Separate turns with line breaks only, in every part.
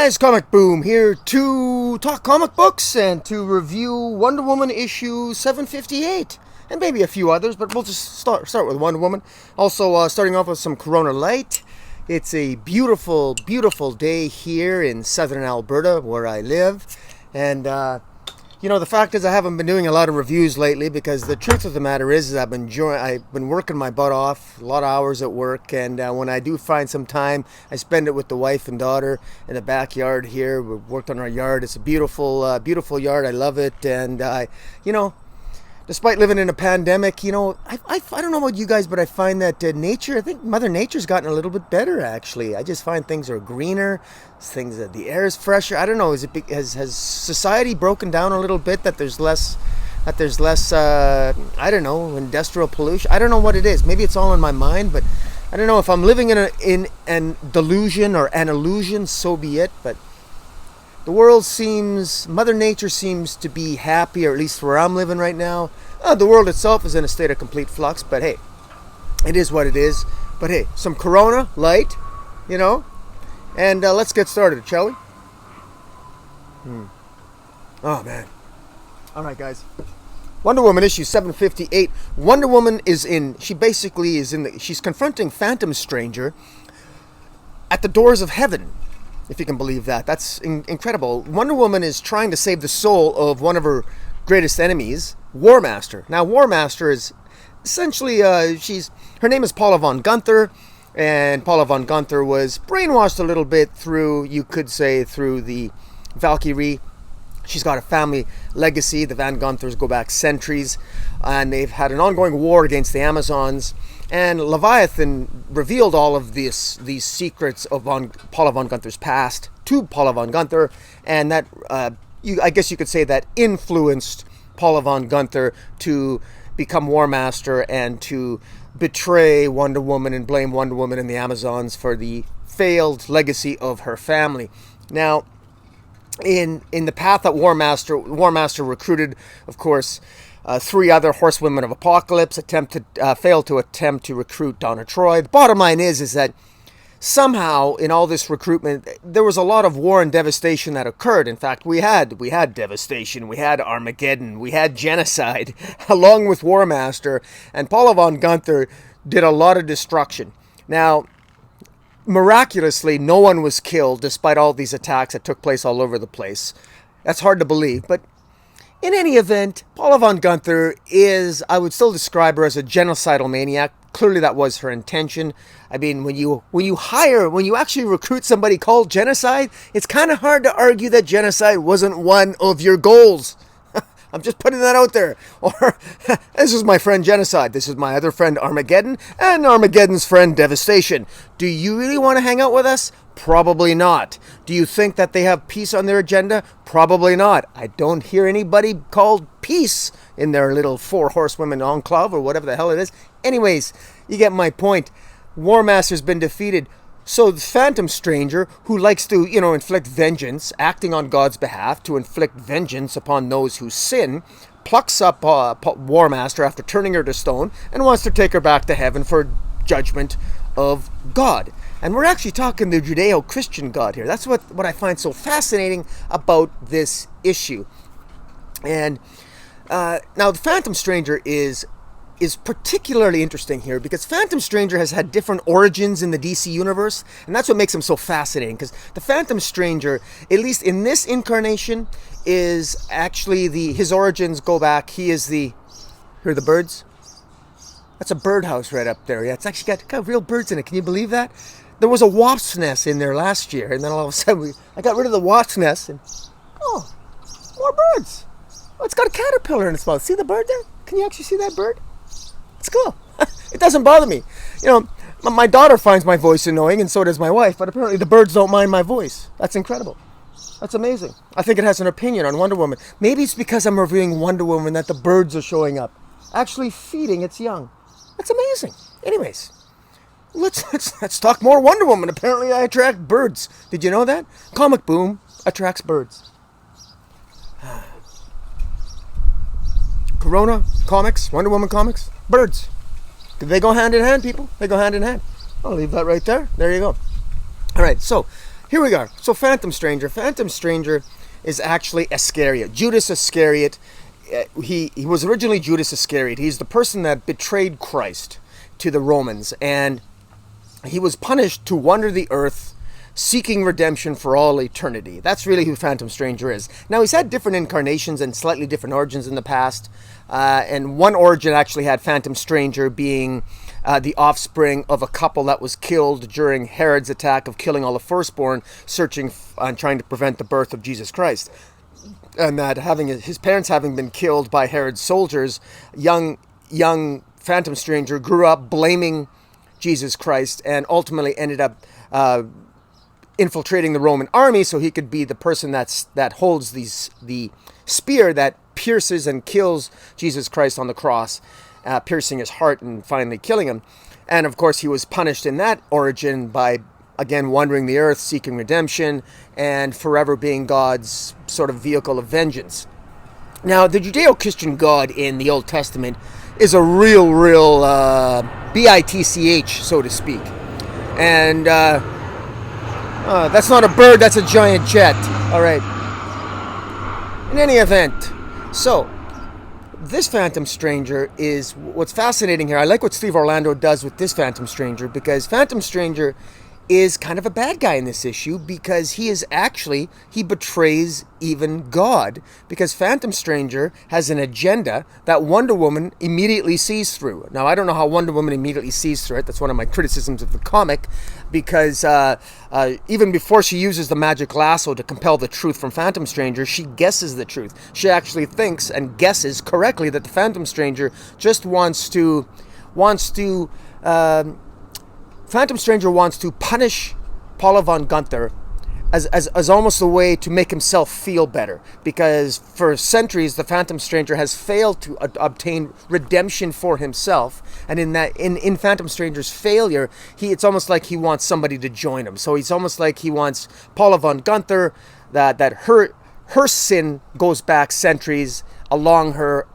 guys, Comic Boom here to talk comic books and to review Wonder Woman issue 758 and maybe a few others, but we'll just start with Wonder Woman. Also, starting off with some Corona Light. It's a beautiful, beautiful day here in southern Alberta where I live, and the fact is I haven't been doing a lot of reviews lately because the truth of the matter is I've been working my butt off, a lot of hours at work, and when I do find some time, I spend it with the wife and daughter in the backyard here. We've worked on our yard. It's a beautiful, beautiful yard. I love it, and despite living in a pandemic, I don't know about you guys, but I find that I think Mother Nature's gotten a little bit better, actually. I just find things are greener, the air is fresher. I don't know, has society broken down a little bit, that there's less, industrial pollution? I don't know what it is. Maybe it's all in my mind, but I don't know if I'm living in an delusion or an illusion, so be it, but Mother Nature seems to be happy, or at least where I'm living right now. The world itself is in a state of complete flux, but hey, it is what it is. But hey, some Corona Light, and let's get started, shall we? Oh, man. All right, guys. Wonder Woman issue 758. Wonder Woman she's confronting Phantom Stranger at the doors of heaven. If you can believe that. That's incredible. Wonder Woman is trying to save the soul of one of her greatest enemies, War Master. Now, War Master is essentially, her name is Paula von Gunther, and Paula von Gunther was brainwashed a little bit through the Valkyrie. She's got a family legacy. The Van Gunthers go back centuries, and they've had an ongoing war against the Amazons. And Leviathan revealed all of these secrets of Paula von Gunther's past to Paula von Gunther, and that I guess you could say that influenced Paula von Gunther to become War Master and to betray Wonder Woman and blame Wonder Woman and the Amazons for the failed legacy of her family. Now, in the path that War Master recruited, of course, 3 other horsewomen of Apocalypse, failed to recruit Donna Troy. The bottom line is that somehow in all this recruitment, there was a lot of war and devastation that occurred. In fact, we had devastation, we had Armageddon, we had genocide, along with War Master, and Paula von Gunther did a lot of destruction. Now, miraculously, no one was killed despite all these attacks that took place all over the place. That's hard to believe, but in any event, Paula von Gunther I would still describe her as a genocidal maniac. Clearly that was her intention. I mean, when you actually recruit somebody called genocide, it's kind of hard to argue that genocide wasn't one of your goals. I'm just putting that out there. Or, this is my friend Genocide. This is my other friend Armageddon. And Armageddon's friend Devastation. Do you really want to hang out with us? Probably not. Do you think that they have peace on their agenda? Probably not. I don't hear anybody called peace in their little 4 horsewomen enclave or whatever the hell it is. Anyways, you get my point. War Master's been defeated. So the Phantom Stranger, who likes to, inflict vengeance, acting on God's behalf to inflict vengeance upon those who sin, plucks up War Master after turning her to stone and wants to take her back to heaven for judgment of God. And we're actually talking the Judeo-Christian God here. That's what I find so fascinating about this issue. And now the Phantom Stranger is particularly interesting here because Phantom Stranger has had different origins in the DC universe, and that's what makes him so fascinating, because the Phantom Stranger, at least in this incarnation, is actually his origins go back. He is hear the birds? That's a birdhouse right up there. Yeah, it's actually got real birds in it. Can you believe that? There was a wasp's nest in there last year, and then all of a sudden I got rid of the wasp's nest, and more birds. Oh, it's got a caterpillar in its mouth. See the bird there? Can you actually see that bird? It's cool. It doesn't bother me. My daughter finds my voice annoying, and so does my wife, but apparently the birds don't mind my voice. That's incredible. That's amazing. I think it has an opinion on Wonder Woman. Maybe it's because I'm reviewing Wonder Woman that the birds are showing up, actually feeding its young. That's amazing. Anyways, let's talk more Wonder Woman. Apparently I attract birds. Did you know that? Comic Boom attracts birds. Corona comics, Wonder Woman comics, birds. They go hand in hand, people. They go hand in hand. I'll leave that right there. There you go. All right, so here we go. So Phantom Stranger. Phantom Stranger is actually Iscariot. Judas Iscariot. He was originally Judas Iscariot. He's the person that betrayed Christ to the Romans. And he was punished to wander the earth, seeking redemption for all eternity. That's really who Phantom Stranger is. Now, he's had different incarnations and slightly different origins in the past. And one origin actually had Phantom Stranger being the offspring of a couple that was killed during Herod's attack of killing all the firstborn, searching and trying to prevent the birth of Jesus Christ. And that his parents having been killed by Herod's soldiers, young Phantom Stranger grew up blaming Jesus Christ and ultimately ended up infiltrating the Roman army so he could be the person that holds the spear that pierces and kills Jesus Christ on the cross, piercing his heart and finally killing him. And of course he was punished in that origin by, again, wandering the earth, seeking redemption, and forever being God's sort of vehicle of vengeance. Now, the Judeo-Christian God in the Old Testament is a real bitch, so to speak. And that's not a bird, that's a giant jet. All right. In any event, so this Phantom Stranger is what's fascinating here. I like what Steve Orlando does with this Phantom Stranger, because Phantom Stranger is kind of a bad guy in this issue, because he betrays even God, because Phantom Stranger has an agenda that Wonder Woman immediately sees through. Now, I don't know how Wonder Woman immediately sees through it. That's one of my criticisms of the comic, because even before she uses the magic lasso to compel the truth from Phantom Stranger, she guesses the truth. She actually thinks and guesses correctly that the Phantom Stranger just wants to Phantom Stranger wants to punish Paula von Gunther as almost a way to make himself feel better, because for centuries the Phantom Stranger has failed to obtain redemption for himself, and in Phantom Stranger's failure, it's almost like he wants somebody to join him. So it's almost like he wants Paula von Gunther, that her sin goes back centuries along her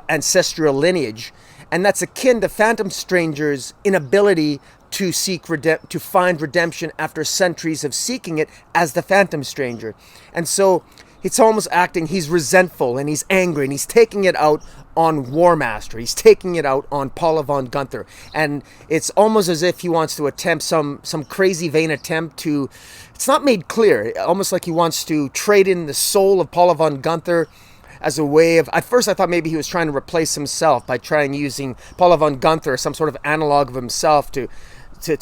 ancestral lineage, and that's akin to Phantom Stranger's inability to find redemption after centuries of seeking it as the Phantom Stranger. And so it's almost acting, he's resentful and he's angry and he's taking it out on War Master. He's taking it out on Paula von Gunther. And it's almost as if he wants to attempt some crazy vain attempt to, it's not made clear, almost like he wants to trade in the soul of Paula von Gunther as a way of, at first I thought maybe he was trying to replace himself by using Paula von Gunther as some sort of analog of himself to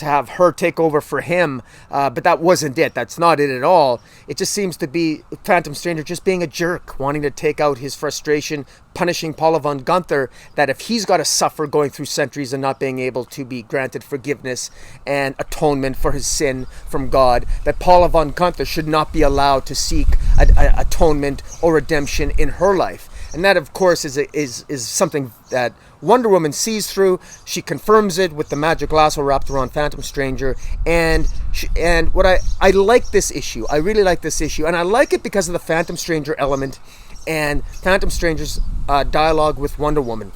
have her take over for him, but that wasn't it. That's not it at all. It just seems to be Phantom Stranger just being a jerk, wanting to take out his frustration, punishing Paula von Gunther, that if he's got to suffer going through centuries and not being able to be granted forgiveness and atonement for his sin from God, that Paula von Gunther should not be allowed to seek atonement or redemption in her life. And that, of course, is something that Wonder Woman sees through. She confirms it with the magic lasso wrapped around Phantom Stranger. And what I like this issue. I really like this issue. And I like it because of the Phantom Stranger element and Phantom Stranger's dialogue with Wonder Woman.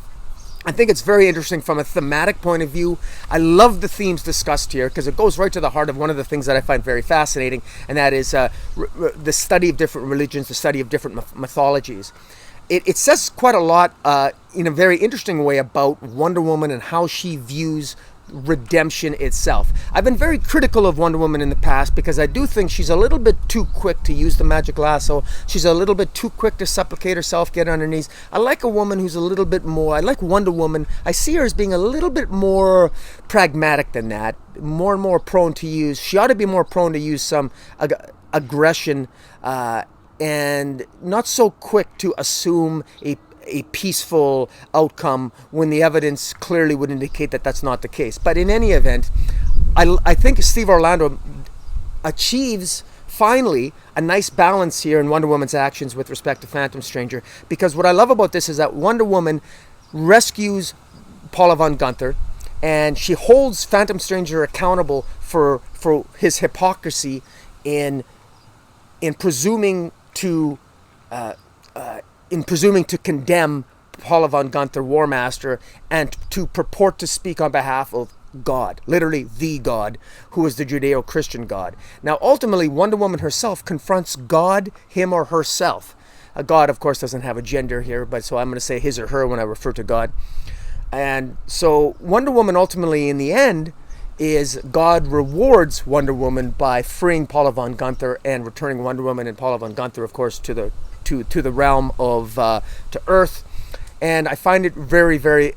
I think it's very interesting from a thematic point of view. I love the themes discussed here because it goes right to the heart of one of the things that I find very fascinating, and that is the study of different religions, the study of different mythologies. It says quite a lot in a very interesting way about Wonder Woman and how she views redemption itself. I've been very critical of Wonder Woman in the past because I do think she's a little bit too quick to use the magic lasso. She's a little bit too quick to supplicate herself, get on her knees. I like a woman who's a little bit more, I like Wonder Woman. I see her as being a little bit more pragmatic than that, more and more prone to use, she ought to be more prone to use some aggression and not so quick to assume a peaceful outcome when the evidence clearly would indicate that that's not the case. But in any event, I think Steve Orlando achieves finally a nice balance here in Wonder Woman's actions with respect to Phantom Stranger, because what I love about this is that Wonder Woman rescues Paula von Gunther and she holds Phantom Stranger accountable for his hypocrisy in presuming to condemn Paula von Gunther, War Master, and to purport to speak on behalf of God, literally the God, who is the Judeo-Christian God. Now, ultimately, Wonder Woman herself confronts God, him or herself. God, of course, doesn't have a gender here, but so I'm going to say his or her when I refer to God. And so Wonder Woman ultimately, in the end, is God rewards Wonder Woman by freeing Paula von Gunther and returning Wonder Woman and Paula von Gunther, of course, to the realm of to Earth. And I find it very, very,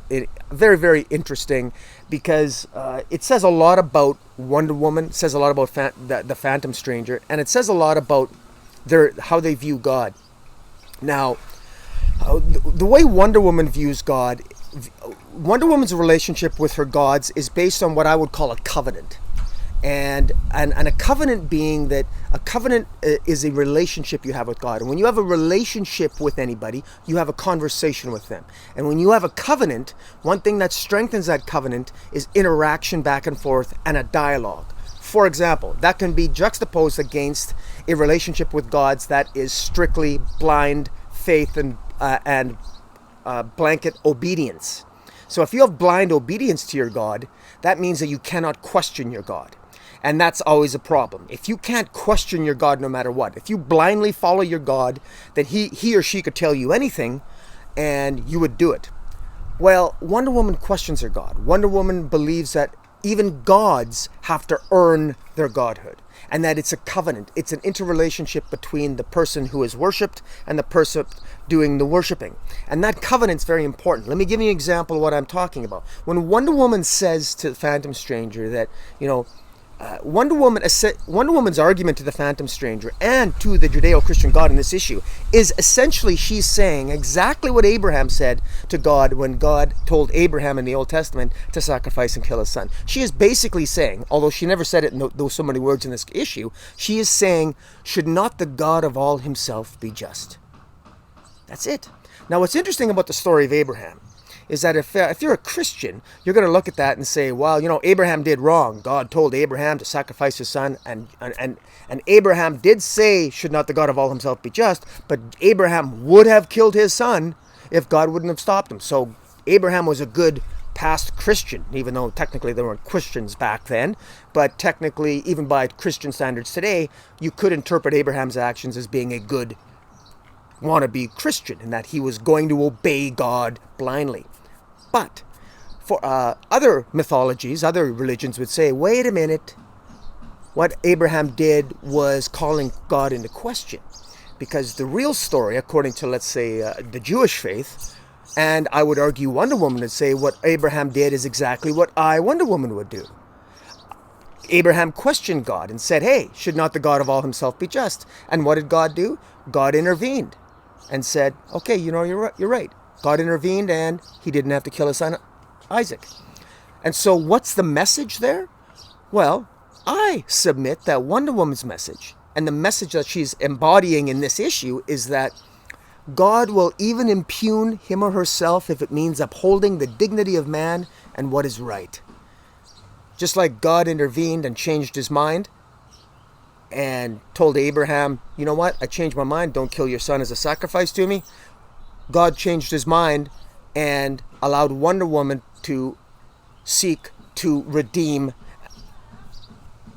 very, very interesting because it says a lot about Wonder Woman. It says a lot about the Phantom Stranger, and it says a lot about how they view God. Now, the way Wonder Woman views God, Wonder Woman's relationship with her gods is based on what I would call a covenant. And a covenant being that a covenant is a relationship you have with God. And when you have a relationship with anybody, you have a conversation with them. And when you have a covenant, one thing that strengthens that covenant is interaction back and forth and a dialogue. For example, that can be juxtaposed against a relationship with gods that is strictly blind faith and blanket obedience. So if you have blind obedience to your God, that means that you cannot question your God. And that's always a problem. If you can't question your God no matter what, if you blindly follow your God, that he or she could tell you anything and you would do it. Well, Wonder Woman questions her God. Wonder Woman believes that even gods have to earn their godhood, and that it's a covenant. It's an interrelationship between the person who is worshipped and the person doing the worshiping. And that covenant's very important. Let me give you an example of what I'm talking about. When Wonder Woman says to the Phantom Stranger that, Wonder Woman's argument to the Phantom Stranger and to the Judeo-Christian God in this issue is essentially she's saying exactly what Abraham said to God when God told Abraham in the Old Testament to sacrifice and kill his son. She is basically saying, although she never said it in those so many words in this issue, she is saying, should not the God of all himself be just? That's it. Now, what's interesting about the story of Abraham is that if you're a Christian, you're going to look at that and say, well, Abraham did wrong. God told Abraham to sacrifice his son, and Abraham did say, should not the God of all himself be just? But Abraham would have killed his son if God wouldn't have stopped him. So Abraham was a good past Christian, even though technically there weren't Christians back then. But technically, even by Christian standards today, you could interpret Abraham's actions as being a good wannabe Christian, in that he was going to obey God blindly. But for other mythologies, other religions would say, wait a minute, what Abraham did was calling God into question. Because the real story, according to, let's say, the Jewish faith, and I would argue Wonder Woman would say what Abraham did is exactly what Wonder Woman would do. Abraham questioned God and said, hey, should not the God of all himself be just? And what did God do? God intervened and said, okay, you're right. God intervened and he didn't have to kill his son Isaac. And so what's the message there? Well, I submit that Wonder Woman's message, and the message that she's embodying in this issue, is that God will even impugn him or herself if it means upholding the dignity of man and what is right. Just like God intervened and changed his mind and told Abraham, you know what, I changed my mind, don't kill your son as a sacrifice to me. God changed his mind and allowed Wonder Woman to seek to redeem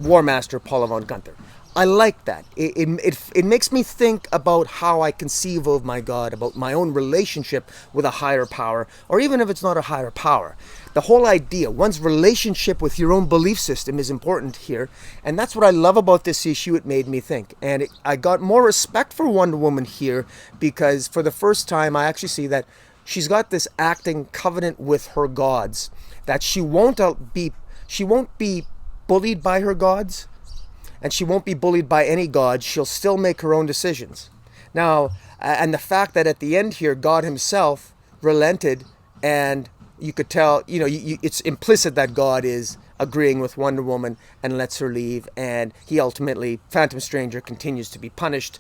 War Master Paula von Gunther. I like that. It makes me think about how I conceive of my God, about my own relationship with a higher power, or even if it's not a higher power. The whole idea, one's relationship with your own belief system is important here, and that's what I love about this issue. It made me think, and I got more respect for Wonder Woman here, because for the first time I actually see that she's got this acting covenant with her gods, that she won't be bullied by her gods, and she won't be bullied by any god. She'll still make her own decisions. Now, and the fact that at the end here, God himself relented, and you could tell, it's implicit that God is agreeing with Wonder Woman and lets her leave. And he ultimately, Phantom Stranger, continues to be punished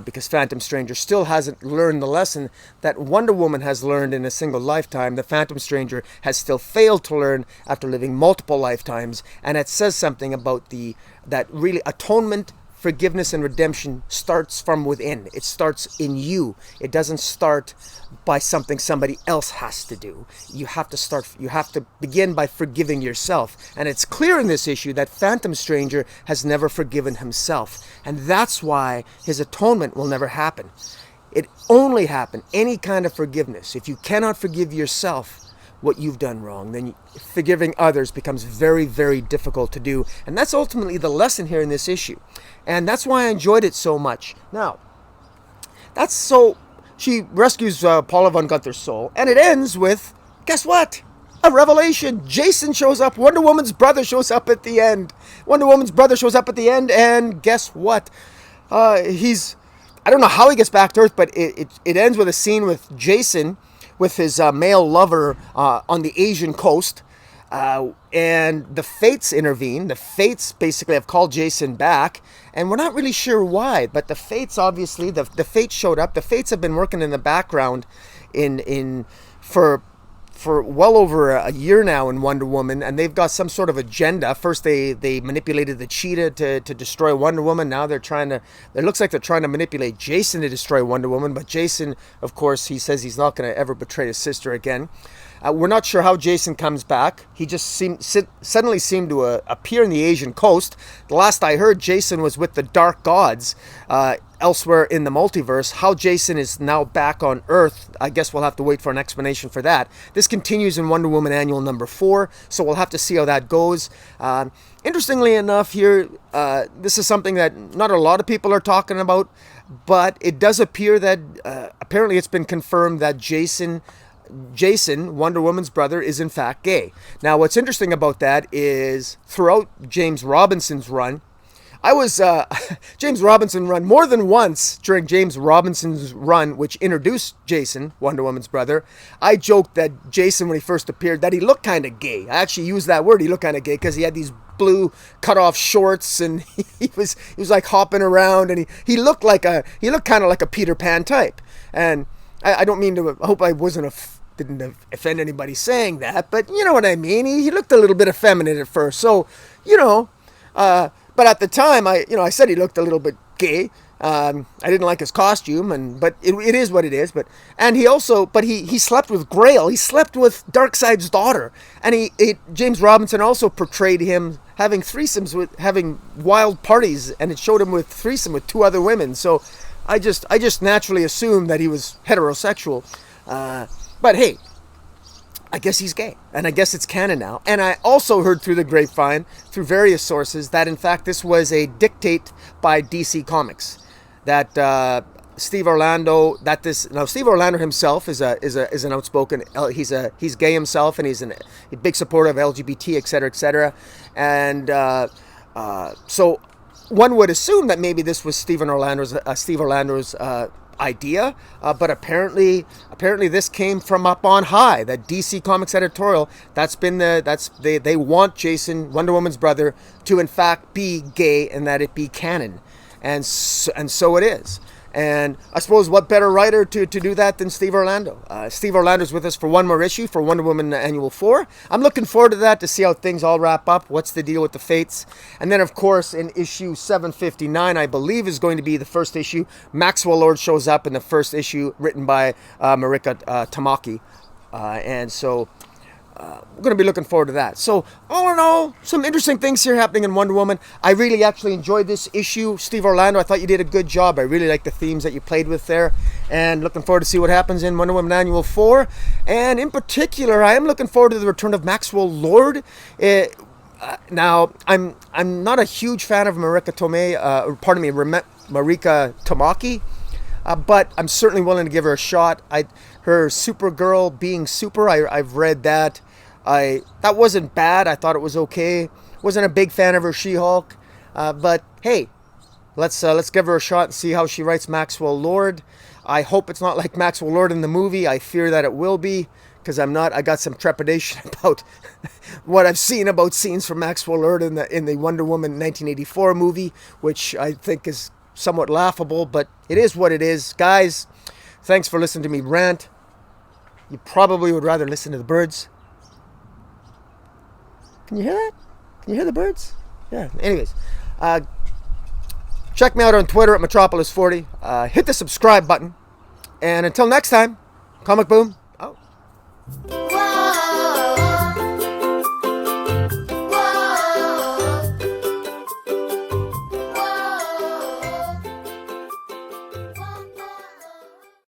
because Phantom Stranger still hasn't learned the lesson that Wonder Woman has learned in a single lifetime. The Phantom Stranger has still failed to learn after living multiple lifetimes. And it says something about that really atonement forgiveness and redemption starts from within. It starts in you. It doesn't start by something somebody else has to do. You have to begin by forgiving yourself. And it's clear in this issue that Phantom Stranger has never forgiven himself. And that's why his atonement will never happen. It only happens, any kind of forgiveness. If you cannot forgive yourself what you've done wrong, then forgiving others becomes very, very difficult to do. And that's ultimately the lesson here in this issue. And that's why I enjoyed it so much. Now, she rescues Paula von Gunther's soul, and it ends with, guess what? A revelation. Jason shows up. Wonder Woman's brother shows up at the end. And guess what? I don't know how he gets back to Earth, but it ends with a scene with Jason with his male lover on the Asian coast, and the Fates intervene. The Fates basically have called Jason back, and we're not really sure why, but the Fates, obviously, the Fates showed up. The Fates have been working in the background for well over a year now in Wonder Woman, and they've got some sort of agenda. First they manipulated the cheetah to destroy Wonder Woman. Now it looks like they're trying to manipulate Jason to destroy Wonder Woman, but Jason, of course, he says he's not going to ever betray his sister again. We're not sure how Jason comes back. He just suddenly seemed to appear in the Asian coast. The last I heard, Jason was with the Dark Gods elsewhere in the multiverse. How Jason is now back on Earth, I guess we'll have to wait for an explanation for that. This continues in Wonder Woman Annual number 4, so we'll have to see how that goes. Interestingly enough here, this is something that not a lot of people are talking about, but it does appear that apparently it's been confirmed that Jason, Wonder Woman's brother, is in fact gay. Now, what's interesting about that is throughout James Robinson's run, James Robinson run more than once during James Robinson's run, which introduced Jason, Wonder Woman's brother. I joked that Jason, when he first appeared, that he looked kind of gay. I actually used that word, he looked kind of gay, because he had these blue cut-off shorts, and he was like hopping around, and he looked kind of like a Peter Pan type. And I don't mean to, I hope I didn't offend anybody saying that, but you know what I mean. He looked a little bit effeminate at first, so but at the time, I said he looked a little bit gay. I didn't like his costume, but it is what it is. But he slept with Grail. He slept with Darkseid's daughter, and James Robinson also portrayed him having threesomes having wild parties, and it showed him with threesome with 2 other women. So I just naturally assumed that he was heterosexual. But hey, I guess he's gay, and I guess it's canon now. And I also heard through the grapevine, through various sources, that in fact this was a dictate by DC Comics, that Steve Orlando himself is an outspoken, he's gay himself, and he's a big supporter of LGBT, etc., etc. And so one would assume that maybe this was Steve Orlando's idea, but apparently this came from up on high. That DC Comics editorial, they want Jason, Wonder Woman's brother, to in fact be gay, and that it be canon, and so it is. And I suppose what better writer to do that than Steve Orlando? Steve Orlando's with us for one more issue for Wonder Woman Annual 4. I'm looking forward to that, to see how things all wrap up. What's the deal with the Fates? And then, of course, in issue 759, I believe is going to be the first issue. Maxwell Lord shows up in the first issue, written by Marika Tamaki. And so we're going to be looking forward to that. So, all in all, some interesting things here happening in Wonder Woman. I really actually enjoyed this issue. Steve Orlando, I thought you did a good job. I really like the themes that you played with there. And looking forward to see what happens in Wonder Woman Annual 4. And in particular, I am looking forward to the return of Maxwell Lord. Now, I'm not a huge fan of Marika Tamaki. But I'm certainly willing to give her a shot. Her Supergirl being super, I've read that. That wasn't bad. I thought it was okay. Wasn't a big fan of her She-Hulk. But hey, let's give her a shot and see how she writes Maxwell Lord. I hope it's not like Maxwell Lord in the movie. I fear that it will be, because I got some trepidation about what I've seen about scenes from Maxwell Lord in the Wonder Woman 1984 movie, which I think is somewhat laughable, but it is what it is. Guys, thanks for listening to me rant. You probably would rather listen to the birds. Can you hear that? Can you hear the birds? Yeah. Anyways, Check me out on Twitter at Metropolis40. Hit the subscribe button. And until next time, Comic Boom out.